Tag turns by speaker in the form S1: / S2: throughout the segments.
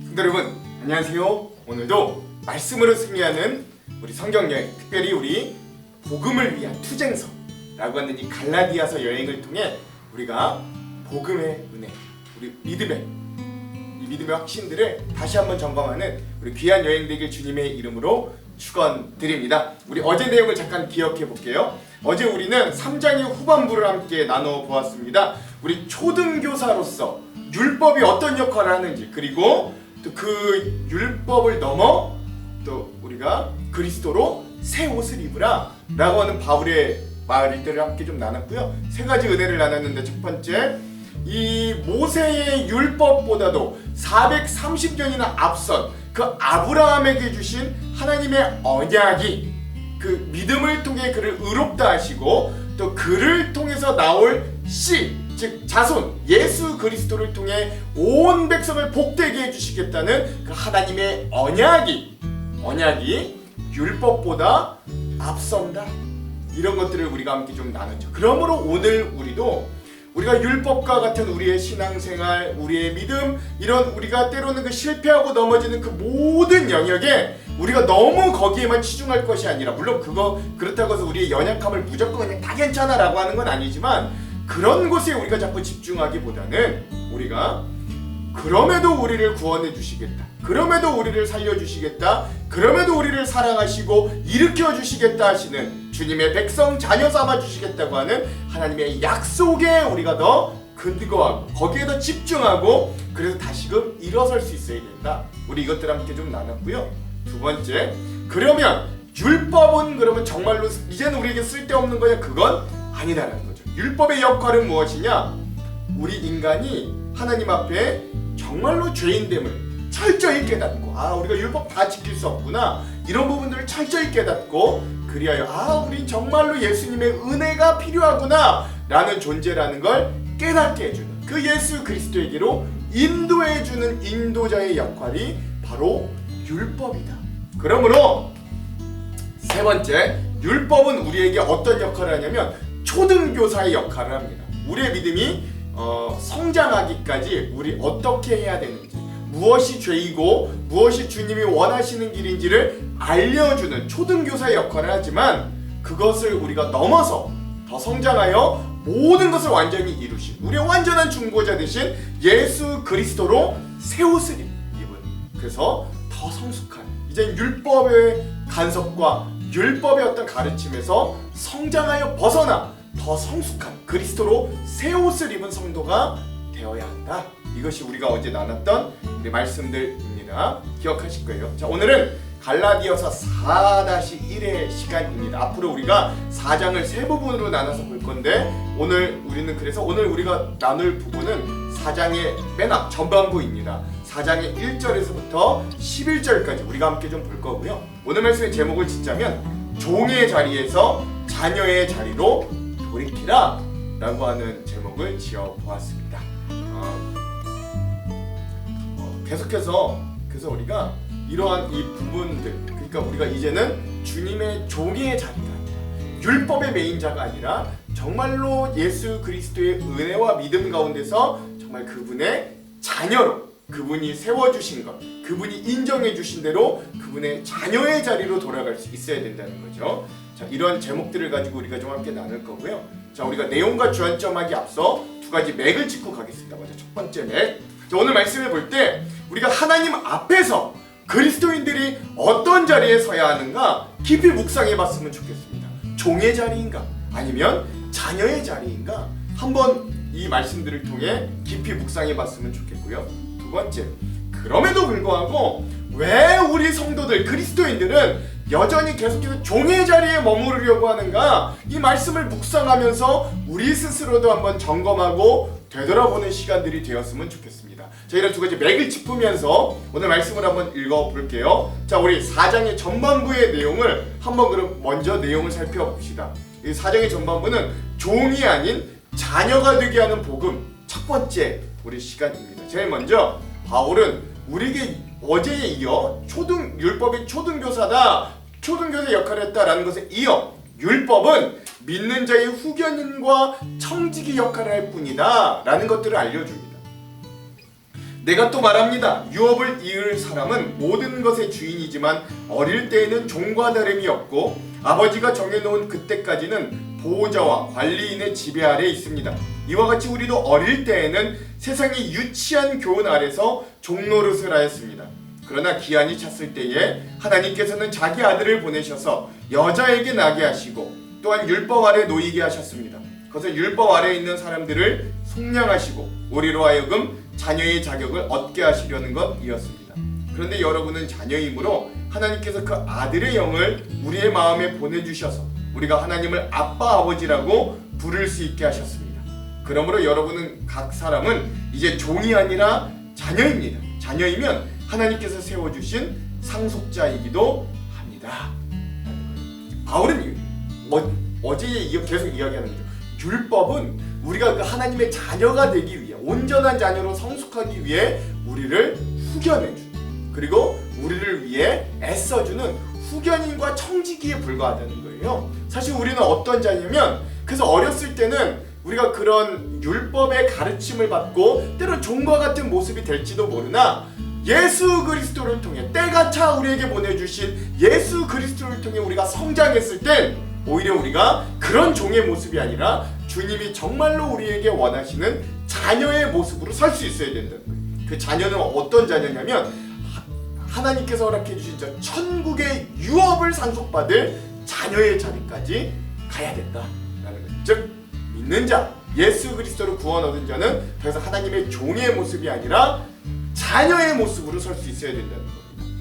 S1: 성도 여러분, 안녕하세요. 오늘도 말씀으로 승리하는 우리 성경여행, 특별히 우리 복음을 위한 투쟁서라고 하는 이 갈라디아서 여행을 통해 우리가 복음의 은혜, 우리 믿음의 확신들을 다시 한번 점검하는 우리 귀한 여행 되길 주님의 이름으로 축원드립니다. 우리 어제 내용을 잠깐 기억해 볼게요. 어제 우리는 3장의 후반부를 함께 나눠 보았습니다. 우리 초등교사로서 율법이 어떤 역할을 하는지, 그리고 또 그 율법을 넘어 또 우리가 그리스도로 새 옷을 입으라 라고 하는 바울의 말들을 함께 좀 나눴고요. 세 가지 은혜를 나눴는데, 첫 번째, 이 모세의 율법보다도 430년이나 앞선 그 아브라함에게 주신 하나님의 언약이 그 믿음을 통해 그를 의롭다 하시고, 또 그를 통해서 나올 씨, 즉 자손 예수 그리스도를 통해 온 백성을 복되게 해주시겠다는 그 하나님의 언약이 율법보다 앞선다. 이런 것들을 우리가 함께 좀 나눴죠. 그러므로 오늘 우리가 율법과 같은 우리의 신앙생활, 우리의 믿음, 이런 우리가 때로는 그 실패하고 넘어지는 그 모든 영역에 우리가 너무 거기에만 치중할 것이 아니라, 물론 그렇다고 해서 우리의 연약함을 무조건 그냥 다 괜찮아 라고 하는 건 아니지만, 그런 곳에 우리가 자꾸 집중하기보다는 우리가 그럼에도 우리를 구원해 주시겠다, 그럼에도 우리를 살려 주시겠다, 그럼에도 우리를 사랑하시고 일으켜 주시겠다 하시는 주님의 백성 자녀 삼아 주시겠다고 하는 하나님의 약속에 우리가 더 근거하고 거기에 더 집중하고, 그래서 다시금 일어설 수 있어야 된다. 우리 이것들 함께 좀 나눴고요. 두 번째, 그러면 율법은 그러면 정말로 이제는 우리에게 쓸데없는 거냐? 그건 아니다라는 거죠. 율법의 역할은 무엇이냐? 우리 인간이 하나님 앞에 정말로 죄인됨을 철저히 깨닫고, 우리가 율법 다 지킬 수 없구나, 이런 부분들을 철저히 깨닫고, 그리하여 우린 정말로 예수님의 은혜가 필요하구나 라는 존재라는 걸 깨닫게 해주는 그 예수 그리스도에게로 인도해주는 인도자의 역할이 바로 율법이다. 그러므로 세 번째, 율법은 우리에게 어떤 역할을 하냐면 초등교사의 역할을 합니다. 우리의 믿음이 성장하기까지 우리 어떻게 해야 되는지, 무엇이 죄이고 무엇이 주님이 원하시는 길인지를 알려주는 초등교사의 역할을 하지만, 그것을 우리가 넘어서 더 성장하여 모든 것을 완전히 이루신 우리의 완전한 중보자 되신 예수 그리스도로 새 옷을 입은, 그래서 더 성숙한, 이제 율법의 간섭과 율법의 어떤 가르침에서 성장하여 벗어나 더 성숙한 그리스도로 새 옷을 입은 성도가 되어야 한다. 이것이 우리가 어제 나눴던 우리 말씀들입니다. 기억하실 거예요. 자, 오늘은 갈라디아서 4-1의 시간입니다. 앞으로 우리가 4장을 세 부분으로 나눠서 볼 건데, 오늘 우리가 나눌 부분은 4장의 맨 앞 전반부입니다. 4장의 1절에서부터 11절까지 우리가 함께 좀 볼 거고요. 오늘 말씀의 제목을 짓자면 종의 자리에서 자녀의 자리로 돌이키라 라고 하는 제목을 지어보았습니다. 계속해서 그래서 우리가 이러한 이 부분들, 그러니까 우리가 이제는 주님의 종의 자리가 아니라, 율법의 메인자가 아니라 정말로 예수 그리스도의 은혜와 믿음 가운데서 정말 그분의 자녀로, 그분이 세워주신 것, 그분이 인정해주신 대로 그분의 자녀의 자리로 돌아갈 수 있어야 된다는 거죠. 자, 이런 제목들을 가지고 우리가 좀 함께 나눌 거고요. 자, 우리가 내용과 주안점하기 앞서 두 가지 맥을 짚고 가겠습니다. 먼저 첫 번째 맥. 자, 오늘 말씀을 볼 때 우리가 하나님 앞에서 그리스도인들이 어떤 자리에 서야 하는가 깊이 묵상해 봤으면 좋겠습니다. 종의 자리인가? 아니면 자녀의 자리인가? 한번 이 말씀들을 통해 깊이 묵상해 봤으면 좋겠고요. 두 번째, 그럼에도 불구하고 왜 우리 성도들, 그리스도인들은 여전히 계속해서 종의 자리에 머무르려고 하는가? 이 말씀을 묵상하면서 우리 스스로도 한번 점검하고 되돌아보는 시간들이 되었으면 좋겠습니다. 자, 이런 두 가지 맥을 짚으면서 오늘 말씀을 한번 읽어볼게요. 자, 우리 4장의 전반부의 내용을 한번 그럼 먼저 내용을 살펴봅시다. 이 4장의 전반부는 종이 아닌 자녀가 되게 하는 복음, 첫 번째 우리 시간입니다. 제일 먼저 바울은 우리에게 어제에 이어 율법이 초등교사다, 초등교사 역할을 했다라는 것에 이어 율법은 믿는 자의 후견인과 청지기 역할을 할 뿐이다 라는 것들을 알려줍니다. 내가 또 말합니다. 유업을 이을 사람은 모든 것의 주인이지만 어릴 때에는 종과 다름이 없고 아버지가 정해놓은 그때까지는 보호자와 관리인의 지배 아래 있습니다. 이와 같이 우리도 어릴 때에는 세상의 유치한 교훈 아래서 종노릇을 하였습니다. 그러나 기한이 찼을 때에 하나님께서는 자기 아들을 보내셔서 여자에게 나게 하시고 또한 율법 아래 놓이게 하셨습니다. 그것은 율법 아래에 있는 사람들을 속량하시고 우리로 하여금 자녀의 자격을 얻게 하시려는 것이었습니다. 그런데 여러분은 자녀이므로 하나님께서 그 아들의 영을 우리의 마음에 보내주셔서 우리가 하나님을 아빠 아버지라고 부를 수 있게 하셨습니다. 그러므로 여러분은 각 사람은 이제 종이 아니라 자녀입니다. 자녀이면 하나님께서 세워주신 상속자이기도 합니다. 바울은 어제 계속 이야기하는 거죠. 율법은 우리가 그 하나님의 자녀가 되기 위해 온전한 자녀로 성숙하기 위해 우리를 후견해주는, 그리고 우리를 위해 애써주는 후견인과 청지기에 불과하다는 거예요. 사실 우리는 어떤 자냐면, 그래서 어렸을 때는 우리가 그런 율법의 가르침을 받고 때로 종과 같은 모습이 될지도 모르나 예수 그리스도를 통해 때가 차 우리에게 보내주신 예수 그리스도를 통해 우리가 성장했을 땐 오히려 우리가 그런 종의 모습이 아니라 주님이 정말로 우리에게 원하시는 자녀의 모습으로 살 수 있어야 된다는 거예요. 그 자녀는 어떤 자녀냐면 하나님께서 허락해 주신 저 천국의 유업을 상속받을 자녀의 자리까지 가야 된다라는 거예요. 즉 믿는 자, 예수 그리스도로 구원 얻은 자는 더 이상 하나님의 종의 모습이 아니라 자녀의 모습으로 설 수 있어야 된다는 겁니다.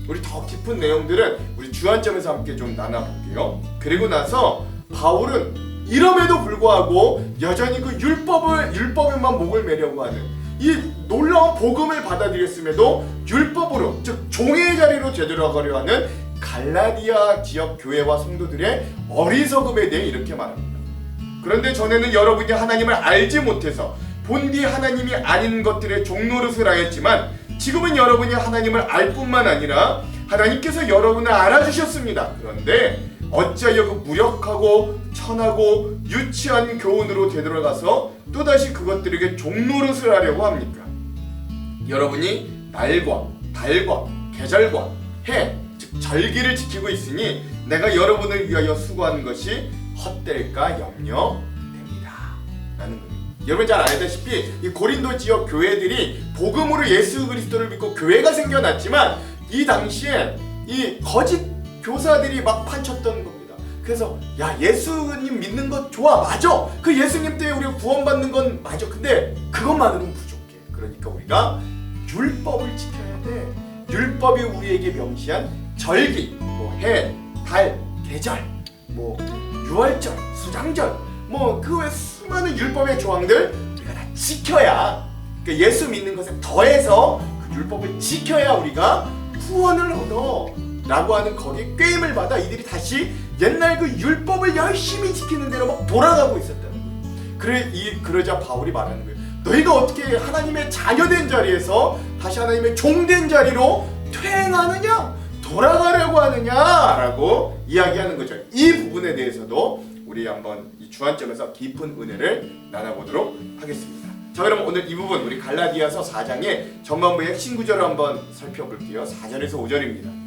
S1: 우리 더 깊은 내용들은 우리 주안점에서 함께 좀 나눠볼게요. 그리고 나서 바울은 이럼에도 불구하고 여전히 그 율법에만 목을 매려고 하는 이 놀라운 복음을 받아들였음에도 율법으로, 즉 종의 자리로 되돌아가려 하는 갈라디아 지역 교회와 성도들의 어리석음에 대해 이렇게 말합니다. 그런데 전에는 여러분이 하나님을 알지 못해서 본디 하나님이 아닌 것들의 종노릇을 하였지만 지금은 여러분이 하나님을 알 뿐만 아니라 하나님께서 여러분을 알아주셨습니다. 그런데 어찌하여 그 무력하고 천하고 유치한 교훈으로 되돌아가서 또다시 그것들에게 종노릇을 하려고 합니까? 여러분이 날과 달과 계절과 해, 즉 절기를 지키고 있으니 내가 여러분을 위하여 수고하는 것이 헛될까 염려됩니다 라는 겁니다. 여러분 잘 알다시피 이 고린도 지역 교회들이 복음으로 예수 그리스도를 믿고 교회가 생겨났지만 이 당시에 이 거짓 교사들이 막 판쳤던 겁니다. 그래서 야, 예수님 믿는 것 좋아, 맞아, 그 예수님 때문에 우리가 구원받는 건 맞아, 근데 그것만으로는 부족해. 그러니까 우리가 율법을 지켜야 돼. 율법이 우리에게 명시한 절기, 뭐 해, 달, 계절, 뭐 유월절, 수장절, 뭐 그 외 수많은 율법의 조항들 우리가 다 지켜야, 그러니까 예수 믿는 것에 더해서 그 율법을 지켜야 우리가 구원을 얻어 라고 하는 거기에 꾀임을 받아 이들이 다시 옛날 그 율법을 열심히 지키는 대로 막 돌아가고 있었다는 거예요. 그러자 바울이 말하는 거예요. 너희가 어떻게 하나님의 자녀된 자리에서 다시 하나님의 종된 자리로 퇴행하느냐, 돌아가려고 하느냐라고 이야기하는 거죠. 이 부분에 대해서도 우리 한번 이 주안점에서 깊은 은혜를 나눠보도록 하겠습니다. 자, 그럼 오늘 이 부분 우리 갈라디아서 4장의 전반부의 핵심 구절을 한번 살펴볼게요. 4절에서 5절입니다.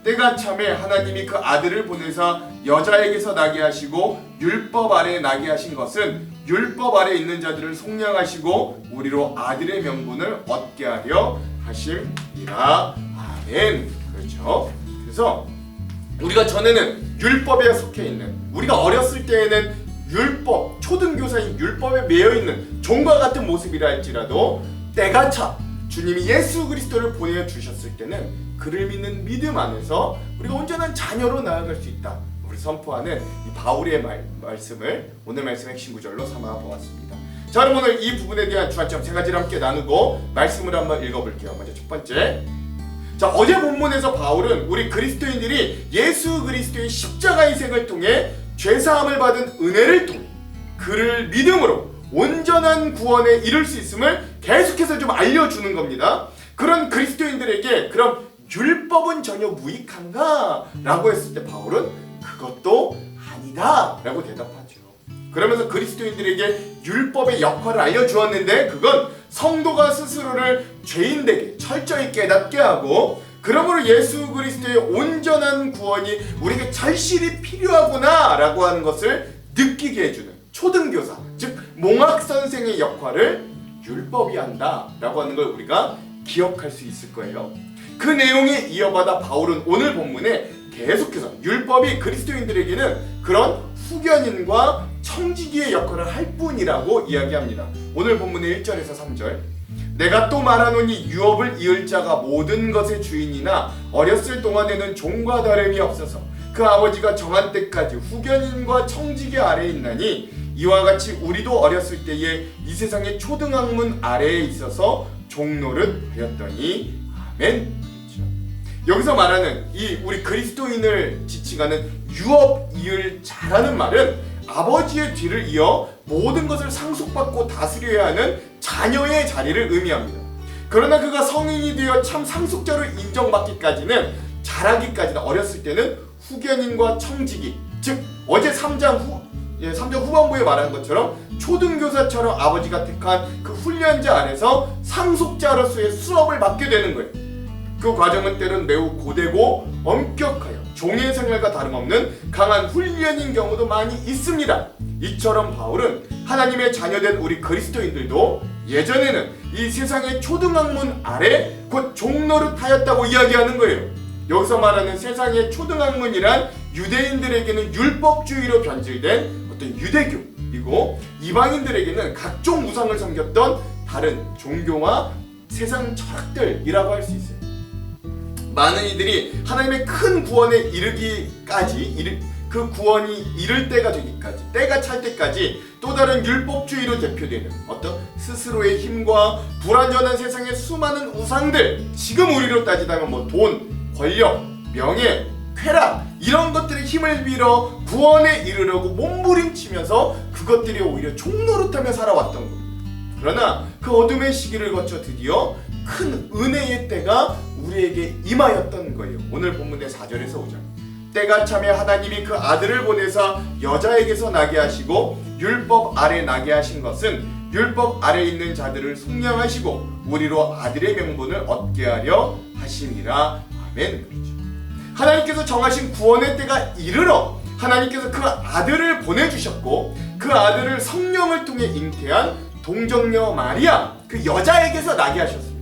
S1: 때가 참에 하나님이 그 아들을 보내사 여자에게서 나게 하시고 율법 아래에 나게 하신 것은 율법 아래에 있는 자들을 속량하시고 우리로 아들의 명분을 얻게 하려 하심이라. 아멘. 그렇죠. 그래서 우리가 전에는 율법에 속해 있는, 우리가 어렸을 때에는 율법, 초등교사인 율법에 매여 있는 종과 같은 모습이라 할지라도 때가 차 주님이 예수 그리스도를 보내주셨을 때는 그를 믿는 믿음 안에서 우리가 온전한 자녀로 나아갈 수 있다, 우리 선포하는 이 바울의 말씀을 오늘 말씀의 핵심 구절로 삼아 보았습니다. 자, 그럼 오늘 이 부분에 대한 주안점 세 가지를 함께 나누고 말씀을 한번 읽어볼게요. 먼저 첫 번째, 자, 어제 본문에서 바울은 우리 그리스도인들이 예수 그리스도의 십자가 희생을 통해 죄사함을 받은 은혜를 통해 그를 믿음으로 온전한 구원에 이룰 수 있음을 계속해서 좀 알려주는 겁니다. 그런 그리스도인들에게 그럼 율법은 전혀 무익한가? 라고 했을 때 바울은 그것도 아니다 라고 대답하죠. 그러면서 그리스도인들에게 율법의 역할을 알려주었는데 그건 성도가 스스로를 죄인되게 철저히 깨닫게 하고, 그러므로 예수 그리스도의 온전한 구원이 우리에게 절실히 필요하구나 라고 하는 것을 느끼게 해주는 초등교사, 즉 몽학선생의 역할을 율법이 한다 라고 하는 걸 우리가 기억할 수 있을 거예요. 그 내용에 이어받아 바울은 오늘 본문에 계속해서 율법이 그리스도인들에게는 그런 후견인과 청지기의 역할을 할 뿐이라고 이야기합니다. 오늘 본문의 1절에서 3절, 내가 또 말하노니 유업을 이을 자가 모든 것의 주인이나 어렸을 동안에는 종과 다름이 없어서 그 아버지가 정한 때까지 후견인과 청지기 아래에 있나니, 이와 같이 우리도 어렸을 때에 이 세상의 초등학문 아래에 있어서 종노릇 하였더니 아멘. 그렇죠. 여기서 말하는 이 우리 그리스도인을 지칭하는 유업 이을 자라는 말은 아버지의 뒤를 이어 모든 것을 상속받고 다스려야 하는 자녀의 자리를 의미합니다. 그러나 그가 성인이 되어 참 상속자로 인정받기까지는, 자라기까지는, 어렸을 때는 후견인과 청지기, 즉 어제 3장 후반부에 말한 것처럼 초등교사처럼 아버지가 택한 그 훈련자 안에서 상속자로서의 수업을 받게 되는 거예요. 그 과정은 때론 매우 고되고 엄격하여 종의 생활과 다름없는 강한 훈련인 경우도 많이 있습니다. 이처럼 바울은 하나님의 자녀된 우리 그리스도인들도 예전에는 이 세상의 초등학문 아래 곧 종노릇하였다고 이야기하는 거예요. 여기서 말하는 세상의 초등학문이란 유대인들에게는 율법주의로 변질된 어떤 유대교이고, 이방인들에게는 각종 우상을 섬겼던 다른 종교와 세상 철학들이라고 할 수 있어요. 많은 이들이 하나님의 큰 구원에 이르기까지, 그 구원이 이를 때가 되기까지, 때가 찰 때까지 또 다른 율법주의로 대표되는 어떤 스스로의 힘과 불완전한 세상의 수많은 우상들, 지금 우리로 따지자면 뭐 돈, 권력, 명예, 쾌락, 이런 것들의 힘을 빌어 구원에 이르려고 몸부림치면서 그것들이 오히려 종노릇하며 살아왔던 겁니다. 그러나 그 어둠의 시기를 거쳐 드디어 큰 은혜의 때가 우리에게 임하였던 거예요. 오늘 본문의 4절에서 5절, 때가 차며 하나님이 그 아들을 보내사 여자에게서 나게 하시고 율법 아래 나게 하신 것은 율법 아래 있는 자들을 속량하시고 우리로 아들의 명분을 얻게 하려 하심이라. 아멘. 그렇죠. 하나님께서 정하신 구원의 때가 이르러 하나님께서 그 아들을 보내주셨고, 그 아들을 성령을 통해 잉태한 동정녀 마리아, 그 여자에게서 나게 하셨습니다.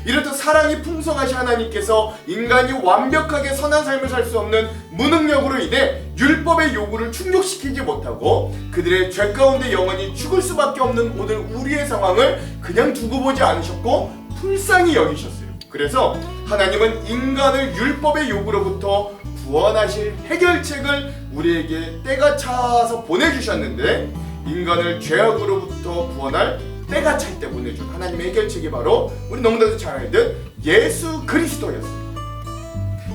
S1: 이렇듯 사랑이 풍성하신 하나님께서 인간이 완벽하게 선한 삶을 살 수 없는 무능력으로 인해 율법의 요구를 충족시키지 못하고 그들의 죄 가운데 영원히 죽을 수밖에 없는 오늘 우리의 상황을 그냥 두고 보지 않으셨고 불쌍히 여기셨어요. 그래서 하나님은 인간을 율법의 요구로부터 구원하실 해결책을 우리에게 때가 차서 보내주셨는데, 인간을 죄악으로부터 구원할 때가 찰 때 보내준 하나님의 해결책이 바로 우리 너무나도 잘 알듯 예수 그리스도였습니다.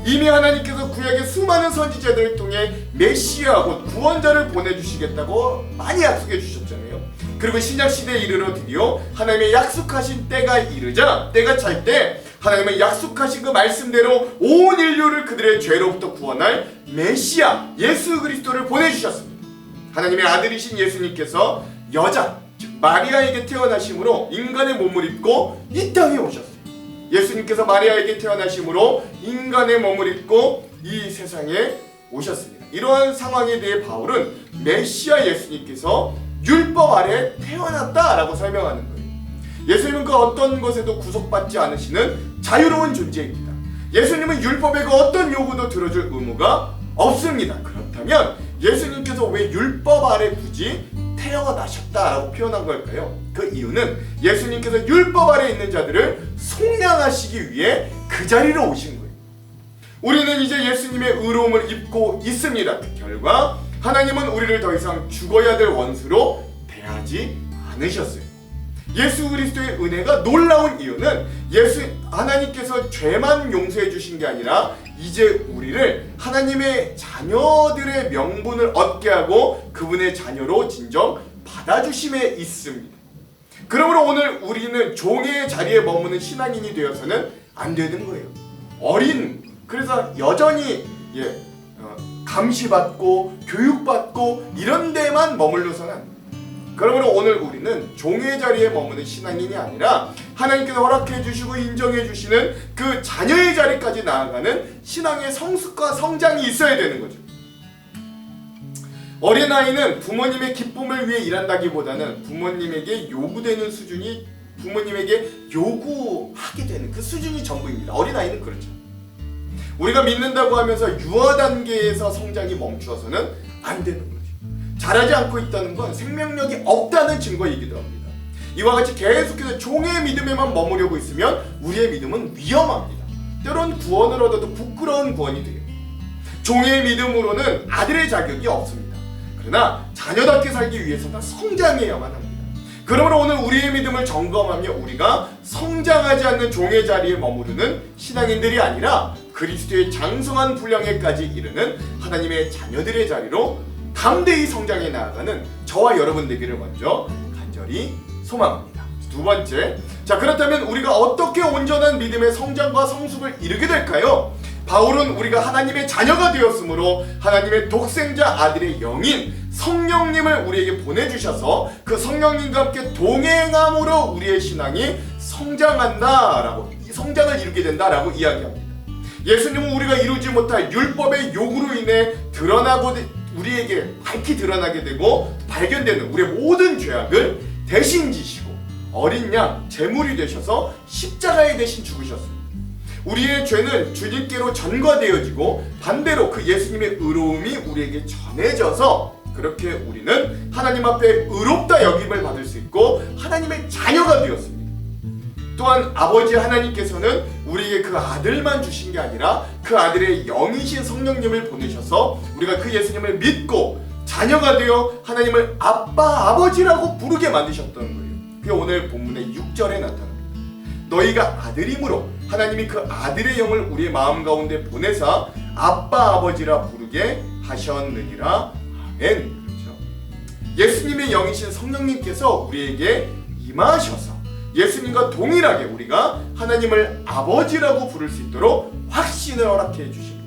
S1: 이미 하나님께서 구약의 수많은 선지자들을 통해 메시아 곧 구원자를 보내주시겠다고 많이 약속해 주셨잖아요. 그리고 신약시대에 이르러 드디어 하나님의 약속하신 때가 이르자, 때가 찰 때 하나님은 약속하신 그 말씀대로 온 인류를 그들의 죄로부터 구원할 메시아 예수 그리스도를 보내주셨습니다. 하나님의 아들이신 예수님께서 여자 즉 마리아에게 태어나심으로 인간의 몸을 입고 이 땅에 오셨어요. 예수님께서 마리아에게 태어나심으로 인간의 몸을 입고 이 세상에 오셨습니다. 이러한 상황에 대해 바울은 메시아 예수님께서 율법 아래 태어났다라고 설명하는 거예요. 예수님은 그 어떤 것에도 구속받지 않으시는 자유로운 존재입니다. 예수님은 율법의 그 어떤 요구도 들어줄 의무가 없습니다. 그렇다면 예수님께서 왜 율법 아래 굳이 태어나셨다라고 표현한 걸까요? 그 이유는 예수님께서 율법 아래 있는 자들을 속량하시기 위해 그 자리로 오신 거예요. 우리는 이제 예수님의 의로움을 입고 있습니다. 그 결과 하나님은 우리를 더 이상 죽어야 될 원수로 대하지 않으셨어요. 예수 그리스도의 은혜가 놀라운 이유는 하나님께서 죄만 용서해 주신 게 아니라 이제 우리를 하나님의 자녀들의 명분을 얻게 하고 그분의 자녀로 진정 받아주심에 있습니다. 그러므로 오늘 우리는 종의 자리에 머무는 신앙인이 되어서는 안 되는 거예요. 그래서 여전히 감시받고 교육받고 이런 데만 머물러서는 안 돼요. 그러므로 오늘 우리는 종의 자리에 머무는 신앙인이 아니라 하나님께서 허락해 주시고 인정해 주시는 그 자녀의 자리까지 나아가는 신앙의 성숙과 성장이 있어야 되는 거죠. 어린아이는 부모님의 기쁨을 위해 일한다기보다는 부모님에게 요구되는 수준이 부모님에게 요구하게 되는 그 수준이 전부입니다. 어린아이는 그렇죠. 우리가 믿는다고 하면서 유아 단계에서 성장이 멈추어서는 안 되는 거죠. 자라지 않고 있다는 건 생명력이 없다는 증거이기도 합니다. 이와 같이 계속해서 종의 믿음에만 머무르고 있으면 우리의 믿음은 위험합니다. 때론 구원을 얻어도 부끄러운 구원이 돼요. 종의 믿음으로는 아들의 자격이 없습니다. 그러나 자녀답게 살기 위해서는 성장해야만 합니다. 그러므로 오늘 우리의 믿음을 점검하며 우리가 성장하지 않는 종의 자리에 머무르는 신앙인들이 아니라 그리스도의 장성한 분량에까지 이르는 하나님의 자녀들의 자리로 담대히 성장해 나아가는 저와 여러분 되기를 먼저 간절히 소망합니다. 두 번째, 자 그렇다면 우리가 어떻게 온전한 믿음의 성장과 성숙을 이루게 될까요? 바울은 우리가 하나님의 자녀가 되었으므로 하나님의 독생자 아들의 영인 성령님을 우리에게 보내주셔서 그 성령님과 함께 동행함으로 우리의 신앙이 성장한다라고, 성장을 이루게 된다라고 이야기합니다. 예수님은 우리가 이루지 못할 율법의 요구로 인해 우리에게 밝히 드러나게 되고 발견되는 우리의 모든 죄악을 대신 지시고 어린 양 제물이 되셔서 십자가에 대신 죽으셨습니다. 우리의 죄는 주님께로 전가되어지고 반대로 그 예수님의 의로움이 우리에게 전해져서 그렇게 우리는 하나님 앞에 의롭다 여김을 받을 수 있고 하나님의 자녀가 되었습니다. 또한 아버지 하나님께서는 우리에게 그 아들만 주신 게 아니라 그 아들의 영이신 성령님을 보내셔서 우리가 그 예수님을 믿고 자녀가 되어 하나님을 아빠, 아버지라고 부르게 만드셨던 거예요. 그게 오늘 본문의 6절에 나타납니다. 너희가 아들이므로 하나님이 그 아들의 영을 우리의 마음 가운데 보내사 아빠, 아버지라 부르게 하셨느니라. 아멘. 그렇죠. 예수님의 영이신 성령님께서 우리에게 임하셔서 예수님과 동일하게 우리가 하나님을 아버지라고 부를 수 있도록 확신을 허락해 주십니다.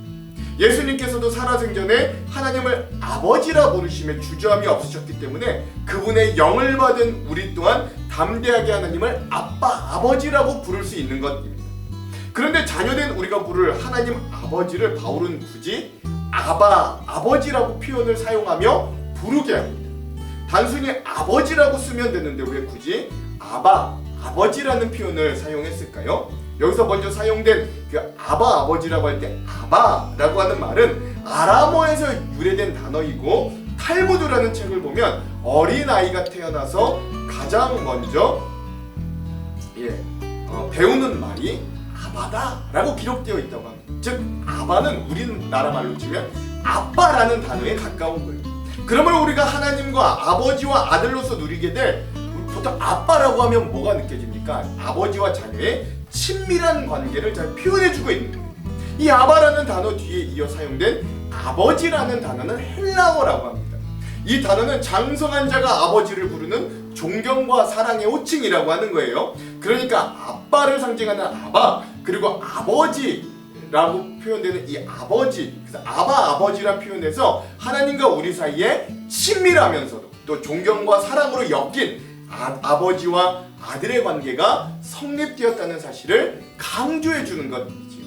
S1: 예수님께서도 살아생전에 하나님을 아버지라 부르심에 주저함이 없으셨기 때문에 그분의 영을 받은 우리 또한 담대하게 하나님을 아빠, 아버지라고 부를 수 있는 것입니다. 그런데 자녀된 우리가 부를 하나님 아버지를 바울은 굳이 아바, 아버지라고 표현을 사용하며 부르게 합니다. 단순히 아버지라고 쓰면 되는데 왜 굳이 아바, 아버지라는 표현을 사용했을까요? 여기서 먼저 사용된 그 아바, 아버지라고 할 때 아바라고 하는 말은 아람어에서 유래된 단어이고 탈무드라는 책을 보면 어린아이가 태어나서 가장 먼저 배우는 말이 아바다라고 기록되어 있다고 합니다. 즉 아바는 우리나라 말로 치면 아빠라는 단어에 가까운 거예요. 그러므로 우리가 하나님과 아버지와 아들로서 누리게 될 보통 아빠라고 하면 뭐가 느껴집니까? 아버지와 자녀의 친밀한 관계를 잘 표현해주고 있는 거예요. 이 아바라는 단어 뒤에 이어 사용된 아버지라는 단어는 헬라어라고 합니다. 이 단어는 장성한 자가 아버지를 부르는 존경과 사랑의 호칭이라고 하는 거예요. 그러니까 아빠를 상징하는 아바, 그리고 아버지라고 표현되는 이 아버지, 그래서 아바, 아버지란 표현에서 하나님과 우리 사이에 친밀하면서도 또 존경과 사랑으로 엮인 아버지와 아들의 관계가 성립되었다는 사실을 강조해 주는 것이지요.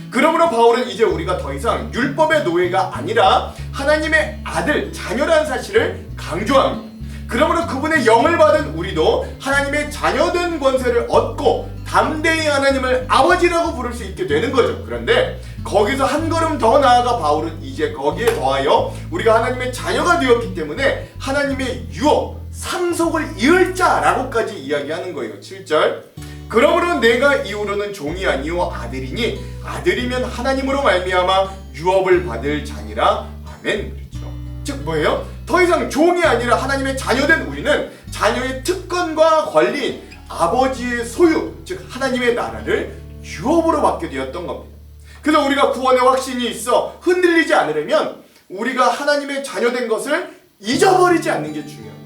S1: 그러므로 바울은 이제 우리가 더 이상 율법의 노예가 아니라 하나님의 아들, 자녀라는 사실을 강조합니다. 그러므로 그분의 영을 받은 우리도 하나님의 자녀된 권세를 얻고 담대히 하나님을 아버지라고 부를 수 있게 되는 거죠. 그런데 거기서 한 걸음 더 나아가 바울은 이제 거기에 더하여 우리가 하나님의 자녀가 되었기 때문에 하나님의 유업, 상속을 이을 자라고까지 이야기하는 거예요. 7절. 그러므로 내가 이후로는 종이 아니요 아들이니 아들이면 하나님으로 말미암아 유업을 받을 자니라. 아멘. 그렇죠. 즉 뭐예요? 더 이상 종이 아니라 하나님의 자녀된 우리는 자녀의 특권과 권리인 아버지의 소유, 즉 하나님의 나라를 유업으로 받게 되었던 겁니다. 그래서 우리가 구원의 확신이 있어 흔들리지 않으려면 우리가 하나님의 자녀된 것을 잊어버리지 않는 게 중요합니다.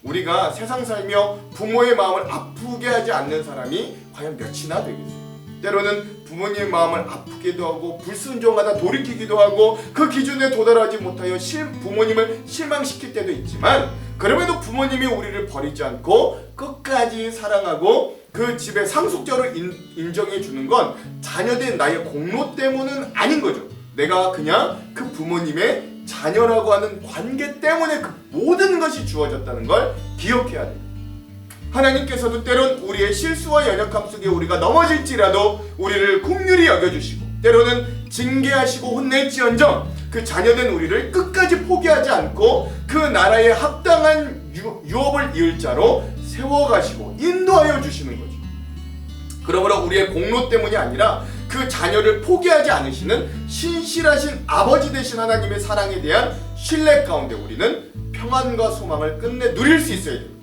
S1: 우리가 세상 살며 부모의 마음을 아프게 하지 않는 사람이 과연 몇이나 되겠어요? 때로는 부모님의 마음을 아프게도 하고 불순종하다 돌이키기도 하고 그 기준에 도달하지 못하여 부모님을 실망시킬 때도 있지만, 그럼에도 부모님이 우리를 버리지 않고 끝까지 사랑하고 그 집의 상속자로 인정해 주는 건 자녀된 나의 공로 때문은 아닌 거죠. 내가 그냥 그 부모님의 자녀라고 하는 관계 때문에 그 모든 것이 주어졌다는 걸 기억해야 됩니다. 하나님께서도 때론 우리의 실수와 연약함 속에 우리가 넘어질지라도 우리를 긍휼히 여겨주시고, 때로는 징계하시고 혼낼지언정 그 자녀된 우리를 끝까지 포기하지 않고 그 나라에 합당한 유업을 이을 자로 세워가시고 인도하여 주시는 거죠. 그러므로 우리의 공로 때문이 아니라 그 자녀를 포기하지 않으시는 신실하신 아버지 되신 하나님의 사랑에 대한 신뢰 가운데 우리는 평안과 소망을 끝내 누릴 수 있어야 됩니다.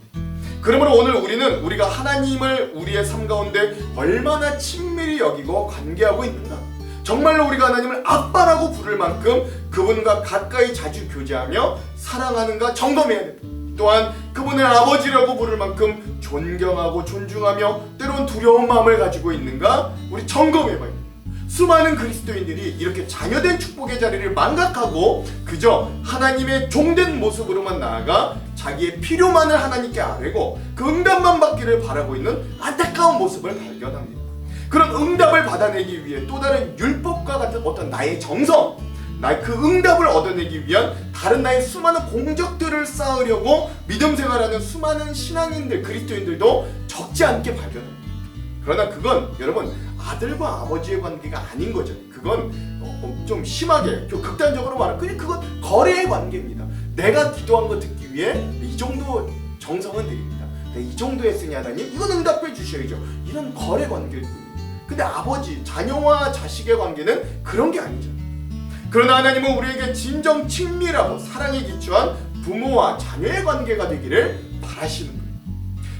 S1: 그러므로 오늘 우리는 우리가 하나님을 우리의 삶 가운데 얼마나 친밀히 여기고 관계하고 있는가, 정말로 우리가 하나님을 아빠라고 부를 만큼 그분과 가까이 자주 교제하며 사랑하는가 점검해야 됩니다. 또한 그분을 아버지라고 부를 만큼 존경하고 존중하며 때론 두려운 마음을 가지고 있는가 우리 점검해봐야 됩니다. 수많은 그리스도인들이 이렇게 자녀된 축복의 자리를 망각하고 그저 하나님의 종된 모습으로만 나아가 자기의 필요만을 하나님께 아뢰고 그 응답만 받기를 바라고 있는 안타까운 모습을 발견합니다. 그런 응답을 받아내기 위해 또 다른 율법과 같은 어떤 나의 정성, 그 응답을 얻어내기 위한 다른 나의 수많은 공적들을 쌓으려고 믿음 생활하는 수많은 신앙인들, 그리스도인들도 적지 않게 발견합니다. 그러나 그건 여러분 아들과 아버지의 관계가 아닌 거죠. 그건 좀 심하게 극단적으로 말하면 그건 거래의 관계입니다. 내가 기도한 거 듣기 위해 이 정도 정성은 드립니다. 이 정도 했으니 하나님 이건 응답해 주셔야죠. 이런 거래 관계일 뿐입니다. 근데 아버지, 자녀와 자식의 관계는 그런 게 아니죠. 그러나 하나님은 우리에게 진정 친밀하고 사랑에 기초한 부모와 자녀의 관계가 되기를 바라시는 거예요.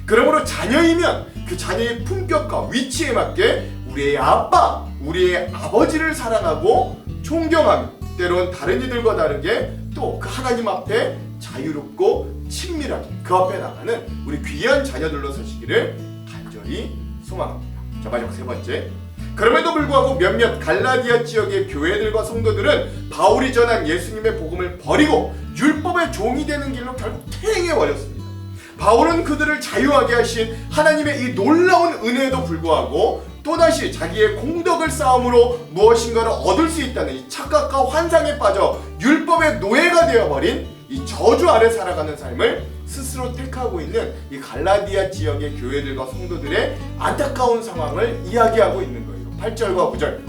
S1: 그러므로 자녀이면 그 자녀의 품격과 위치에 맞게 우리의 아빠, 우리의 아버지를 사랑하고 존경하며 때론 다른 이들과 다르게 또 그 하나님 앞에 자유롭고 친밀하게 그 앞에 나가는 우리 귀한 자녀들로 서시기를 간절히 소망합니다. 자, 마지막 세 번째, 그럼에도 불구하고 몇몇 갈라디아 지역의 교회들과 성도들은 바울이 전한 예수님의 복음을 버리고 율법의 종이 되는 길로 결국 퇴행해 버렸습니다. 바울은 그들을 자유하게 하신 하나님의 이 놀라운 은혜에도 불구하고 또다시 자기의 공덕을 쌓음으로 무엇인가를 얻을 수 있다는 이 착각과 환상에 빠져 율법의 노예가 되어버린 이 저주 아래 살아가는 삶을 스스로 택하고 있는 이 갈라디아 지역의 교회들과 성도들의 안타까운 상황을 이야기하고 있는 거예요. 8절과 9절.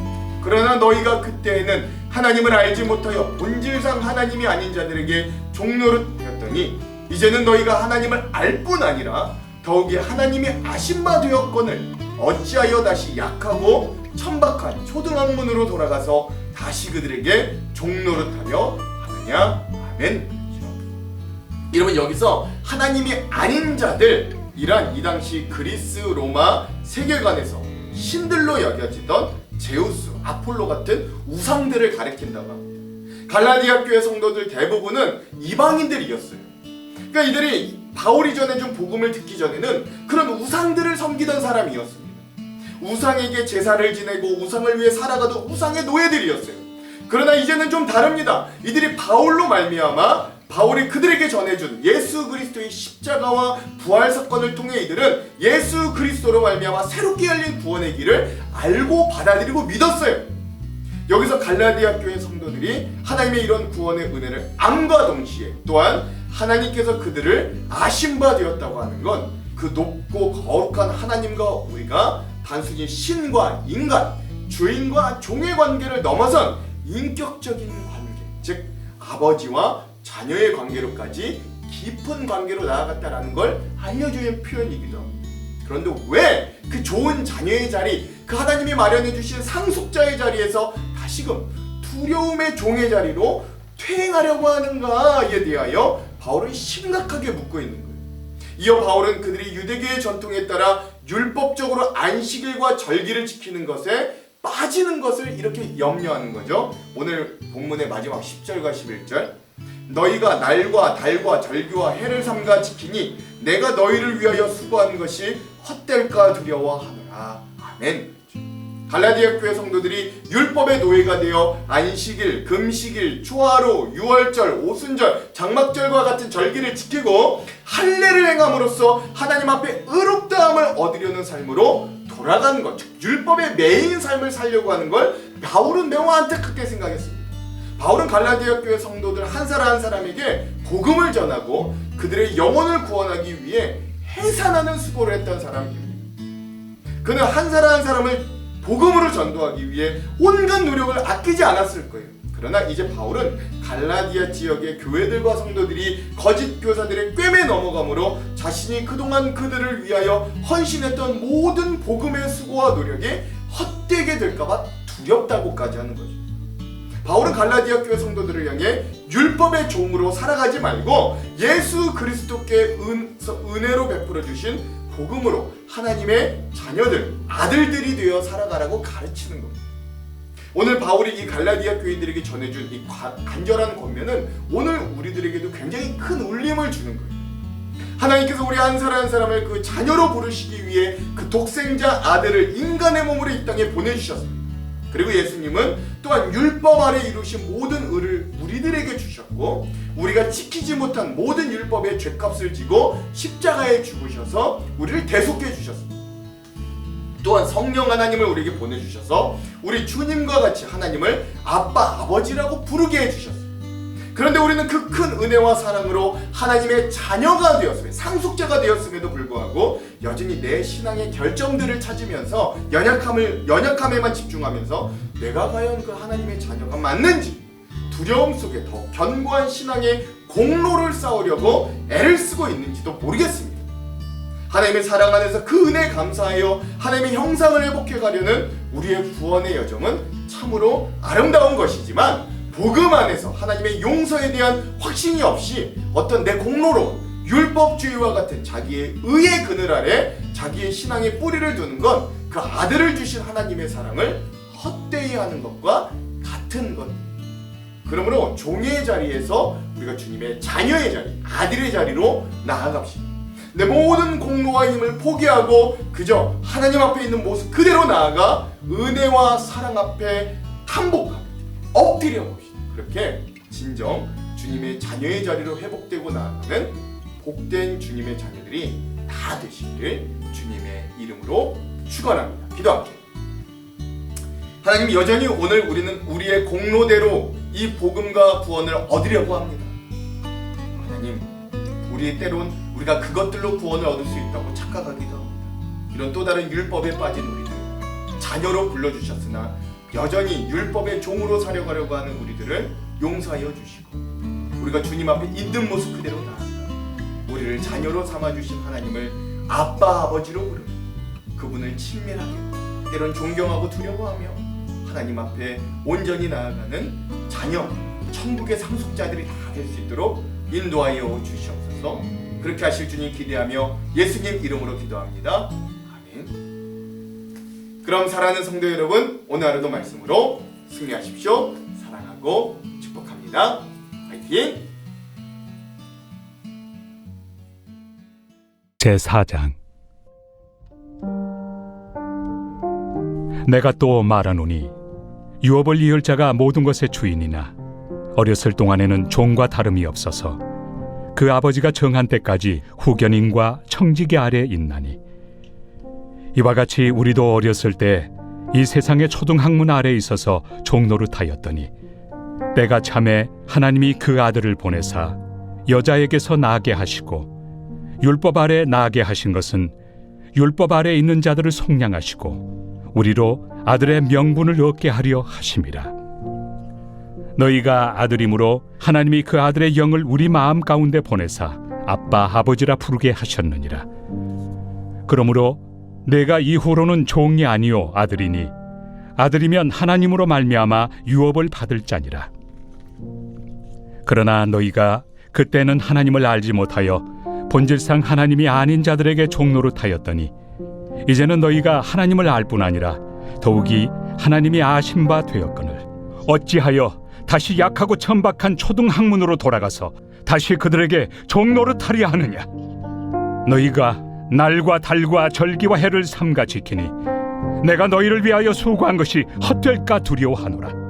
S1: 그러나 너희가 그때에는 하나님을 알지 못하여 본질상 하나님이 아닌 자들에게 종노릇 되었더니 이제는 너희가 하나님을 알 뿐 아니라 더욱이 하나님이 아신 바 되었거늘 어찌하여 다시 약하고 천박한 초등학문으로 돌아가서 다시 그들에게 종노릇하려 하느냐. 아멘. 여러분, 여기서 하나님이 아닌 자들이란 이 당시 그리스 로마 세계관에서 신들로 여겨지던 제우스, 아폴로 같은 우상들을 가리킨다고 합니다. 갈라디아 교회 성도들 대부분은 이방인들이었어요. 그러니까 이들이 바울이 전해준 복음을 듣기 전에는 그런 우상들을 섬기던 사람이었습니다. 우상에게 제사를 지내고 우상을 위해 살아가던 우상의 노예들이었어요. 그러나 이제는 좀 다릅니다. 이들이 바울로 말미암아 바울이 그들에게 전해준 예수 그리스도의 십자가와 부활 사건을 통해 이들은 예수 그리스도로 말미암아 새롭게 열린 구원의 길을 알고 받아들이고 믿었어요. 여기서 갈라디아 교회 성도들이 하나님의 이런 구원의 은혜를 암과 동시에 또한 하나님께서 그들을 아신 바 되었다고 하는 건 그 높고 거룩한 하나님과 우리가 단순히 신과 인간, 주인과 종의 관계를 넘어선 인격적인 관계, 즉 아버지와 자녀의 관계로까지 깊은 관계로 나아갔다라는 걸 알려주는 표현이기도 합니다. 그런데 왜 그 좋은 자녀의 자리, 그 하나님이 마련해 주신 상속자의 자리에서 다시금 두려움의 종의 자리로 퇴행하려고 하는가에 대하여 바울은 심각하게 묻고 있는 거예요. 이어 바울은 그들이 유대교의 전통에 따라 율법적으로 안식일과 절기를 지키는 것에 빠지는 것을 이렇게 염려하는 거죠. 오늘 본문의 마지막 10절과 11절. 너희가 날과 달과 절기와 해를 삼가 지키니 내가 너희를 위하여 수고한 것이 헛될까 두려워하노라. 아멘. 갈라디아 교회 성도들이 율법의 노예가 되어 안식일, 금식일, 초하루, 유월절, 오순절, 장막절과 같은 절기를 지키고 할례를 행함으로써 하나님 앞에 의롭다함을 얻으려는 삶으로 돌아가는 것, 즉 율법의 매인 삶을 살려고 하는 걸 바울은 매우 안타깝게 생각했습니다. 바울은 갈라디아 교회 성도들 한 사람 한 사람에게 복음을 전하고 그들의 영혼을 구원하기 위해 해산하는 수고를 했던 사람입니다. 그는 한 사람 한 사람을 복음으로 전도하기 위해 온갖 노력을 아끼지 않았을 거예요. 그러나 이제 바울은 갈라디아 지역의 교회들과 성도들이 거짓 교사들의 꿰매 넘어감으로 자신이 그동안 그들을 위하여 헌신했던 모든 복음의 수고와 노력이 헛되게 될까봐 두렵다고까지 하는 거죠. 바울은 갈라디아 교회 성도들을 향해 율법의 종으로 살아가지 말고 예수 그리스도께 은혜로 베풀어 주신 복음으로 하나님의 자녀들, 아들들이 되어 살아가라고 가르치는 겁니다. 오늘 바울이 이 갈라디아 교인들에게 전해준 이 간절한 권면은 오늘 우리들에게도 굉장히 큰 울림을 주는 거예요. 하나님께서 우리 한 사람 한 사람을 그 자녀로 부르시기 위해 그 독생자 아들을 인간의 몸으로 이 땅에 보내주셨습니다. 그리고 예수님은 또한 율법 아래 이루신 모든 의를 우리들에게 주셨고 우리가 지키지 못한 모든 율법의 죄값을 지고 십자가에 죽으셔서 우리를 대속해 주셨습니다. 또한 성령 하나님을 우리에게 보내주셔서 우리 주님과 같이 하나님을 아빠, 아버지라고 부르게 해주셨어요. 그런데 우리는 그 큰 은혜와 사랑으로 하나님의 자녀가 되었음에도, 상속자가 되었음에도 불구하고 여전히 내 신앙의 결점들을 찾으면서 연약함에만 집중하면서 내가 과연 그 하나님의 자녀가 맞는지 두려움 속에 더 견고한 신앙의 공로를 쌓으려고 애를 쓰고 있는지도 모르겠습니다. 하나님의 사랑 안에서 그 은혜에 감사하여 하나님의 형상을 회복해 가려는 우리의 구원의 여정은 참으로 아름다운 것이지만 복음 안에서 하나님의 용서에 대한 확신이 없이 어떤 내 공로로 율법주의와 같은 자기의 의의 그늘 아래 자기의 신앙의 뿌리를 두는 건 그 아들을 주신 하나님의 사랑을 헛되이 하는 것과 같은 것. 그러므로 종의 자리에서 우리가 주님의 자녀의 자리, 아들의 자리로 나아갑시다. 내 모든 공로와 힘을 포기하고 그저 하나님 앞에 있는 모습 그대로 나아가 은혜와 사랑 앞에 탄복하며 엎드려 봅시다. 그렇게 진정 주님의 자녀의 자리로 회복되고 나아가는 복된 주님의 자녀들이 다 되시기를 주님의 이름으로 축원합니다. 기도할게. 하나님, 여전히 오늘 우리는 우리의 공로대로 이 복음과 구원을 얻으려고 합니다. 하나님, 우리 때론 우리가 그것들로 구원을 얻을 수 있다고 착각하기도 합니다. 이런 또 다른 율법에 빠진 우리들, 자녀로 불러주셨으나 여전히 율법의 종으로 살아가려고 하는 우리들을 용서하여 주시고 우리가 주님 앞에 있는 모습 그대로 나아가 우리를 자녀로 삼아주신 하나님을 아빠, 아버지로 부르며 그분을 친밀하게 때론 존경하고 두려워하며 하나님 앞에 온전히 나아가는 자녀, 천국의 상속자들이 다 될 수 있도록 인도하여 주시옵소서. 그렇게 하실 주님 기대하며 예수님 이름으로 기도합니다. 아멘. 그럼 사랑하는 성도 여러분, 오늘 하루도 말씀으로 승리하십시오. 사랑하고 축복합니다. 화이팅!
S2: 제4장. 내가 또 말하노니 유업을 이을 자가 모든 것의 주인이나 어렸을 동안에는 종과 다름이 없어서 그 아버지가 정한 때까지 후견인과 청지기 아래 있나니 이와 같이 우리도 어렸을 때 이 세상의 초등학문 아래 있어서 종노릇하였더니 때가 참에 하나님이 그 아들을 보내사 여자에게서 나게 하시고 율법 아래 나게 하신 것은 율법 아래 있는 자들을 속량하시고 우리로 아들의 명분을 얻게 하려 하심이라. 너희가 아들이므로 하나님이 그 아들의 영을 우리 마음 가운데 보내사 아빠 아버지라 부르게 하셨느니라. 그러므로 내가 이후로는 종이 아니요 아들이니 아들이면 하나님으로 말미암아 유업을 받을 자니라. 그러나 너희가 그때는 하나님을 알지 못하여 본질상 하나님이 아닌 자들에게 종노릇하였더니 이제는 너희가 하나님을 알 뿐 아니라 더욱이 하나님이 아신 바 되었거늘 어찌하여 다시 약하고 천박한 초등학문으로 돌아가서 다시 그들에게 종노릇하려 하느냐. 너희가 날과 달과 절기와 해를 삼가 지키니 내가 너희를 위하여 수고한 것이 헛될까 두려워하노라.